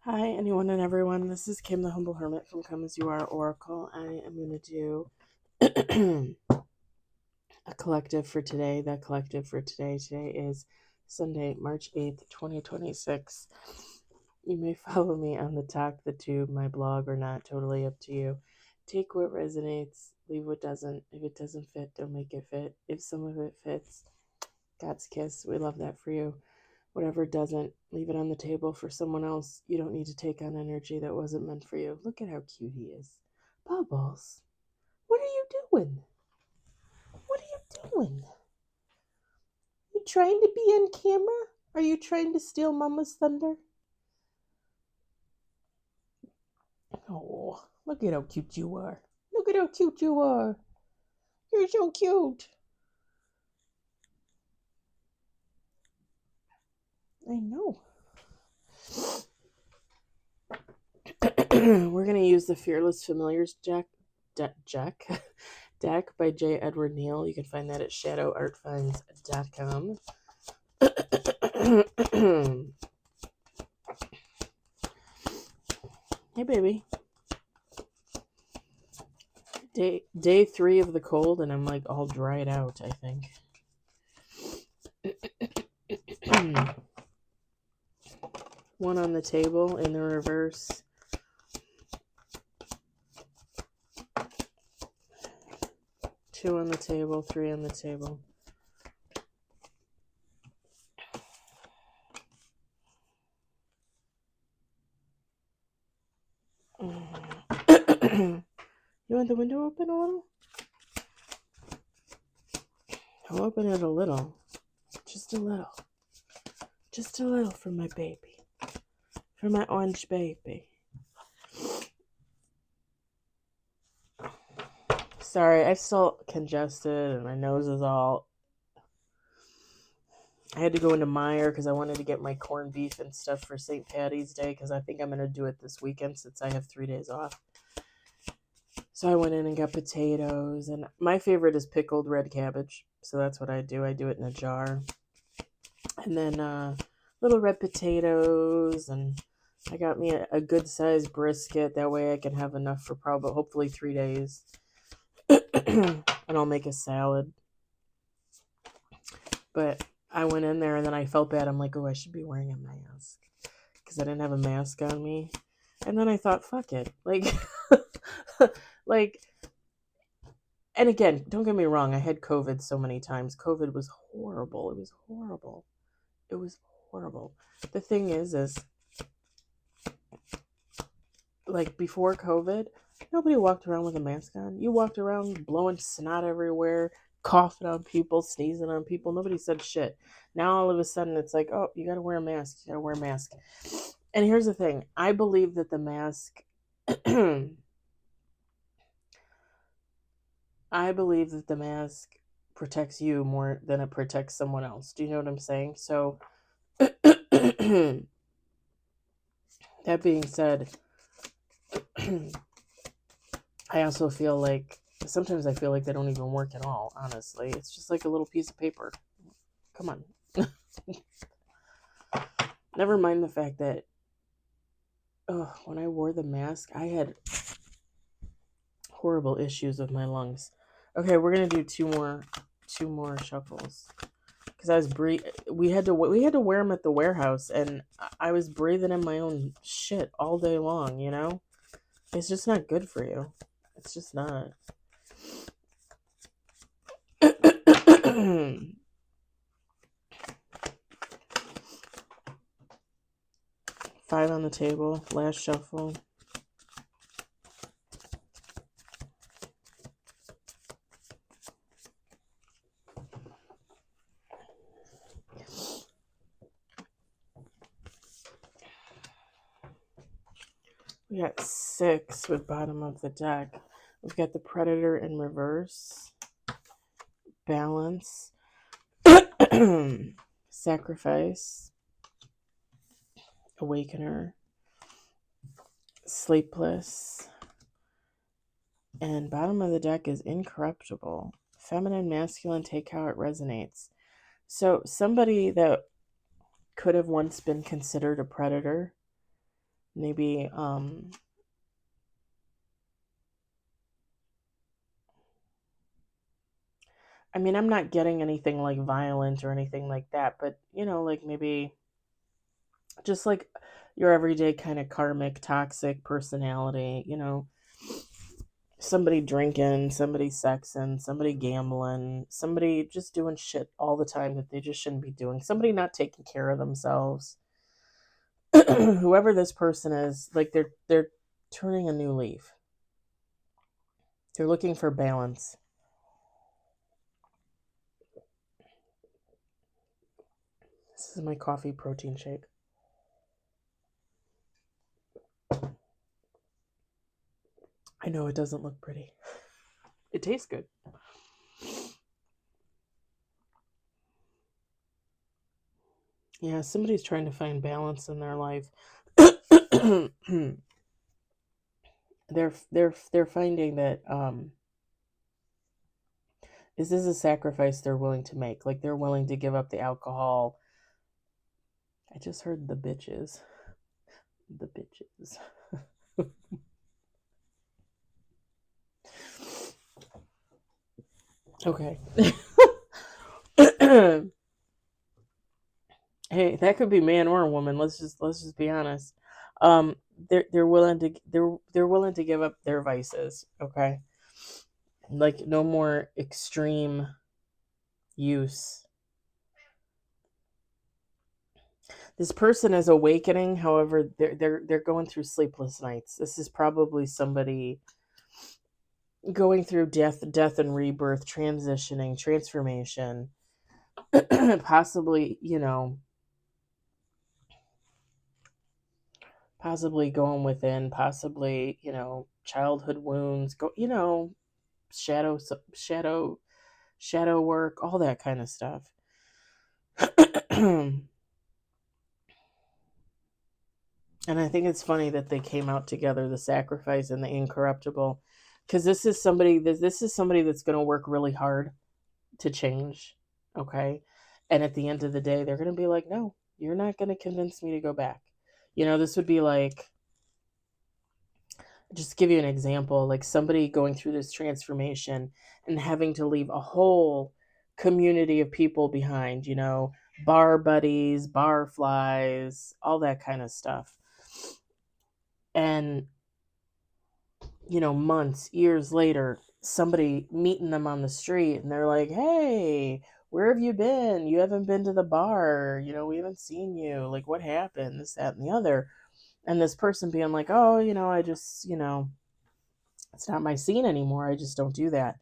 Hi, anyone and everyone. This is Kim, the Humble Hermit from Come As You Are Oracle. I am going to do a collective for today. That collective for today is Sunday, March 8th, 2026. You may follow me on the Talk the Tube, my blog, or not. Totally up to you. Take what resonates, leave what doesn't. If it doesn't fit, don't make it fit. If some of it fits, God's kiss. We love that for you. Whatever doesn't, leave it on the table for someone else. You don't need to take on energy that wasn't meant for you. Look at how cute he is. Bubbles, what are you doing? What are you doing? You trying to be on camera? Are you trying to steal Mama's thunder? Oh, look at how cute you are. Look at how cute you are. You're so cute. I know. We're going to use the Fearless Familiars deck by J. Edward Neal. You can find that at shadowartfinds.com. Hey, baby. Day 3 of the cold, and I'm like all dried out, I think. One on the table in the reverse. Two on the table, 3 on the table. You want the window open a little? I'll open it a little. Just a little. Just a little for my baby. For my orange baby. Sorry, I'm still congested and my nose is all... I had to go into Meijer because I wanted to get my corned beef and stuff for St. Patty's Day because I think I'm going to do it this weekend since I have 3 days off. So I went in and got potatoes, and my favorite is pickled red cabbage. So that's what I do. I do it in a jar. And then little red potatoes, and I got me a good sized brisket. That way I can have enough for probably, hopefully 3 days. And I'll make a salad. But I went in there and then I felt bad. I'm like, oh, I should be wearing a mask because I didn't have a mask on me. And then I thought, fuck it. And again, don't get me wrong. I had COVID so many times. COVID was horrible. It was horrible. It was horrible. The thing is like before COVID, nobody walked around with a mask on. You walked around blowing snot everywhere, coughing on people, sneezing on people. Nobody said shit. Now all of a sudden it's like, oh, you gotta wear a mask. You gotta wear a mask. And here's the thing. I believe that the mask protects you more than it protects someone else. Do you know what I'm saying? So that being said, I also feel like sometimes I feel like they don't even work at all, honestly. It's just like a little piece of paper. Come on. Never mind the fact that when I wore the mask, I had horrible issues with my lungs. Okay, we're gonna do two more shuffles because I was we had to wear them at the warehouse, and I was breathing in my own shit all day long. You know, it's just not good for you. It's just not. 5 on the table. Last shuffle. We got 6 with bottom of the deck. We've got the Predator in reverse. Balance. Sacrifice. Awakener. Sleepless. And bottom of the deck is Incorruptible. Feminine, masculine, take how it resonates. So somebody that could have once been considered a predator maybe I mean, I'm not getting anything like violent or anything like that, but like maybe just like your everyday kind of karmic toxic personality, somebody drinking, somebody sexing, somebody gambling, somebody just doing shit all the time that they just shouldn't be doing, somebody not taking care of themselves. Whoever this person is, like they're turning a new leaf. They're looking for balance. This is my coffee protein shake. I know it doesn't look pretty. It tastes good. Yeah, somebody's trying to find balance in their life. they're finding that this is a sacrifice they're willing to make. Like they're willing to give up the alcohol. I just heard the bitches. The bitches. Okay. Hey, that could be man or a woman. Let's just be honest. Um, they're willing to they're willing to give up their vices. Okay, like no more extreme use. This person is awakening. However, they're going through sleepless nights. This is probably somebody going through death and rebirth, transitioning, transformation. Possibly, possibly going within, possibly, childhood wounds, shadow shadow shadow work, all that kind of stuff. And I think it's funny that they came out together, the sacrifice and the incorruptible, because this is somebody that's going to work really hard to change. Okay, and at the end of the day, they're going to be like, no, you're not going to convince me to go back. This would be like, just to give you an example, like somebody going through this transformation and having to leave a whole community of people behind, bar buddies, bar flies, all that kind of stuff. And, months, years later, somebody meeting them on the street and they're like, hey, where have you been? You haven't been to the bar. We haven't seen you. Like, what happened? This, that, and the other. And this person being like, oh, I just, it's not my scene anymore. I just don't do that.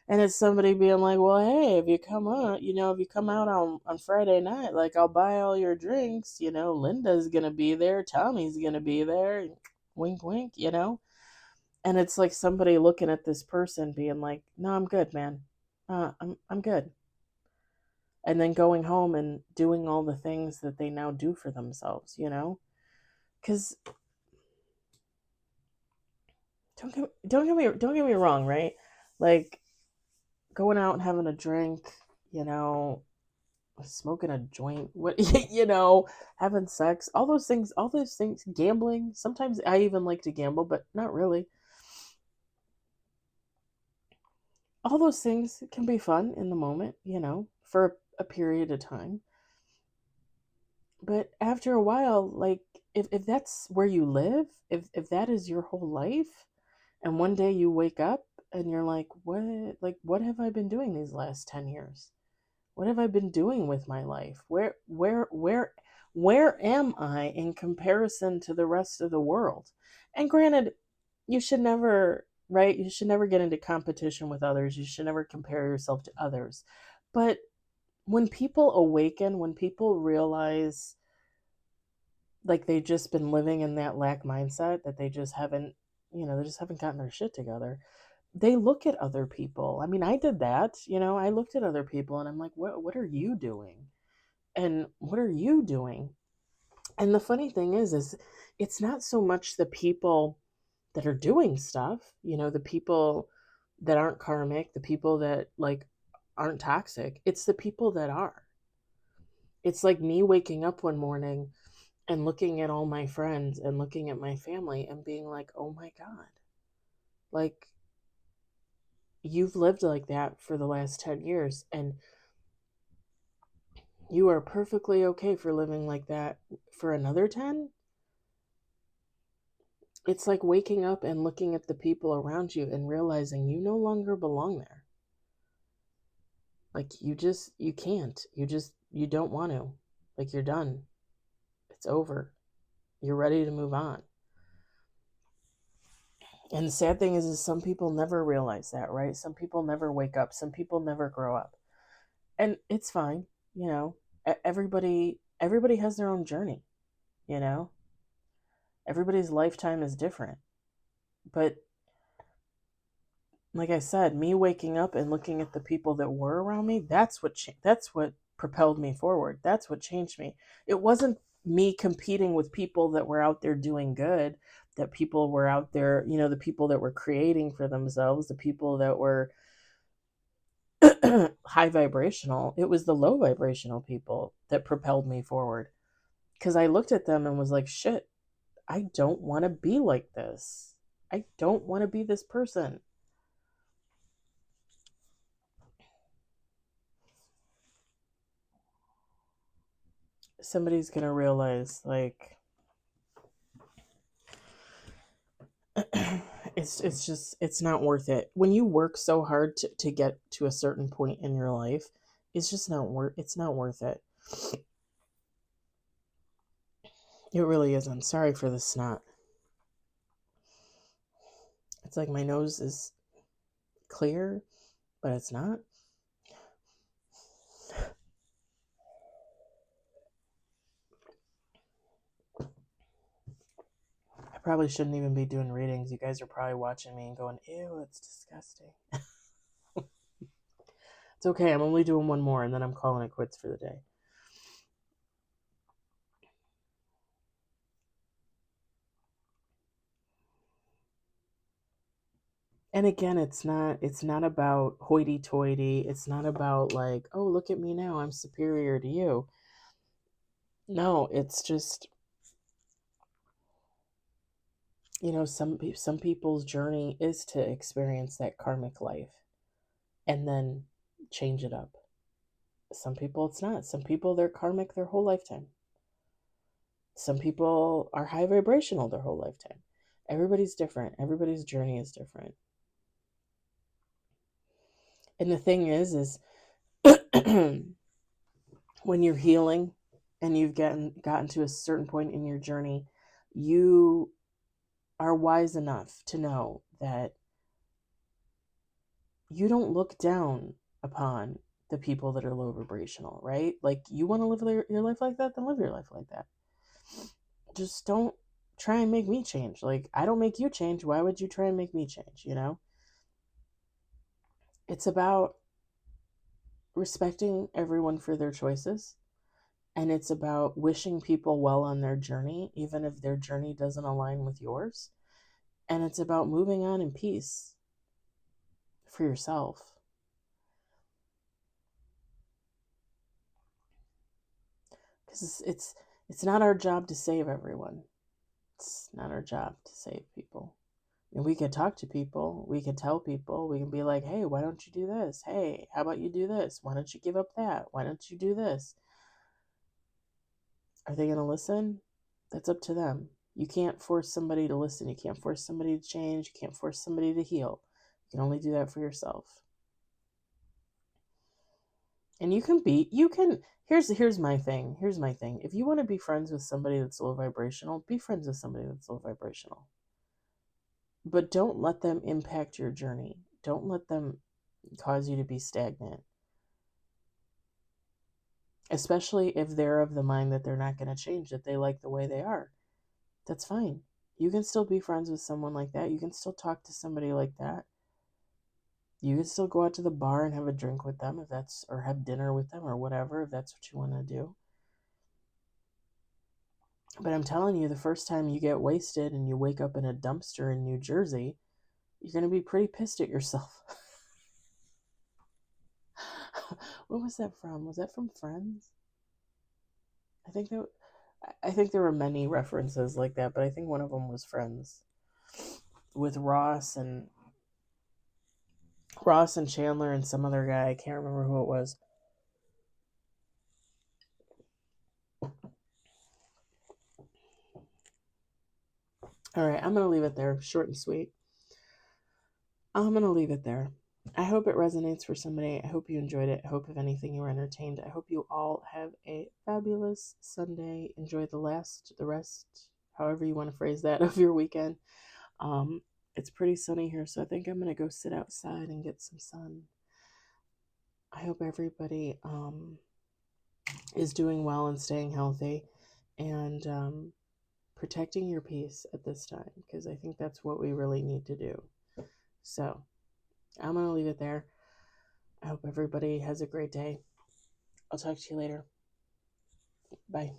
And it's somebody being like, well, hey, if you come out, if you come out on Friday night, like I'll buy all your drinks, Linda's going to be there. Tommy's going to be there. Wink, wink, And it's like somebody looking at this person being like, no, I'm good, man. I'm good. And then going home and doing all the things that they now do for themselves, Because don't get me wrong, right? Like going out and having a drink, smoking a joint, what having sex, all those things, gambling. Sometimes I even like to gamble, but not really. All those things can be fun in the moment, for a period of time. But after a while, like if that's where you live, if that is your whole life, and one day you wake up and you're like what have I been doing these last 10 years? What have I been doing with my life? Where am I in comparison to the rest of the world? And granted, you should never, right? You should never get into competition with others. You should never compare yourself to others. But when people awaken, when people realize like they've just been living in that lack mindset, that they just haven't gotten their shit together, they look at other people. I mean, I did that. I looked at other people and I'm like, what are you doing? And what are you doing? And the funny thing is it's not so much the people that are doing stuff, the people that aren't karmic, the people that like aren't toxic. It's the people that are. It's like me waking up one morning and looking at all my friends and looking at my family and being like, oh my God, like, you've lived like that for the last 10 years, and you are perfectly okay for living like that for another 10. It's like waking up and looking at the people around you and realizing you no longer belong there. Like, you can't. You don't want to. Like, you're done. It's over. You're ready to move on. And the sad thing is some people never realize that, right? Some people never wake up. Some people never grow up. And it's fine, you know. Everybody has their own journey, you know. Everybody's lifetime is different. But like I said, me waking up and looking at the people that were around me, that's what propelled me forward. That's what changed me. It wasn't me competing with people that were out there doing good, that people were out there, you know, the people that were creating for themselves, the people that were high vibrational. It was the low vibrational people that propelled me forward, because I looked at them and was like, shit, I don't want to be like this. I don't want to be this person. Somebody's gonna realize, like, it's not worth it. When you work so hard to get to a certain point in your life, it's not worth it. It really isn't. Sorry for the snot. It's like my nose is clear, but it's not. I probably shouldn't even be doing readings. You guys are probably watching me and going, ew, it's disgusting. It's okay. I'm only doing one more and then I'm calling it quits for the day. And again, it's not about hoity-toity. It's not about like, oh, look at me now, I'm superior to you. No, it's just, you know, some people's journey is to experience that karmic life and then change it up. Some people it's not. Some people they're karmic their whole lifetime. Some people are high vibrational their whole lifetime. Everybody's different. Everybody's journey is different. And the thing is when you're healing and you've gotten to a certain point in your journey, you are wise enough to know that you don't look down upon the people that are low vibrational, right? Like, you want to live your life like that, then live your life like that. Just don't try and make me change. Like, I don't make you change. Why would you try and make me change, you know? It's about respecting everyone for their choices. And it's about wishing people well on their journey, even if their journey doesn't align with yours. And it's about moving on in peace for yourself. Because it's not our job to save everyone. It's not our job to save people. And we could talk to people. We could tell people. We can be like, hey, why don't you do this? Hey, how about you do this? Why don't you give up that? Why don't you do this? Are they going to listen? That's up to them. You can't force somebody to listen. You can't force somebody to change. You can't force somebody to heal. You can only do that for yourself. And here's my thing. Here's my thing. If you want to be friends with somebody that's low vibrational, be friends with somebody that's low vibrational. But don't let them impact your journey. Don't let them cause you to be stagnant. Especially if they're of the mind that they're not going to change, that they like the way they are. That's fine. You can still be friends with someone like that. You can still talk to somebody like that. You can still go out to the bar and have a drink with them or have dinner with them or whatever, if that's what you want to do. But I'm telling you, the first time you get wasted and you wake up in a dumpster in New Jersey, you're going to be pretty pissed at yourself. What was that from? Was that from Friends? I think that I think there were many references like that, but I think one of them was Friends with Ross and Chandler and some other guy. I can't remember who it was. All right, I'm going to leave it there. Short and sweet. I'm going to leave it there. I hope it resonates for somebody. I hope you enjoyed it. I hope, if anything, you were entertained. I hope you all have a fabulous Sunday. Enjoy the rest, however you want to phrase that, of your weekend. It's pretty sunny here, so I think I'm going to go sit outside and get some sun. I hope everybody is doing well and staying healthy and protecting your peace at this time, because I think that's what we really need to do. So I'm going to leave it there. I hope everybody has a great day. I'll talk to you later. Bye.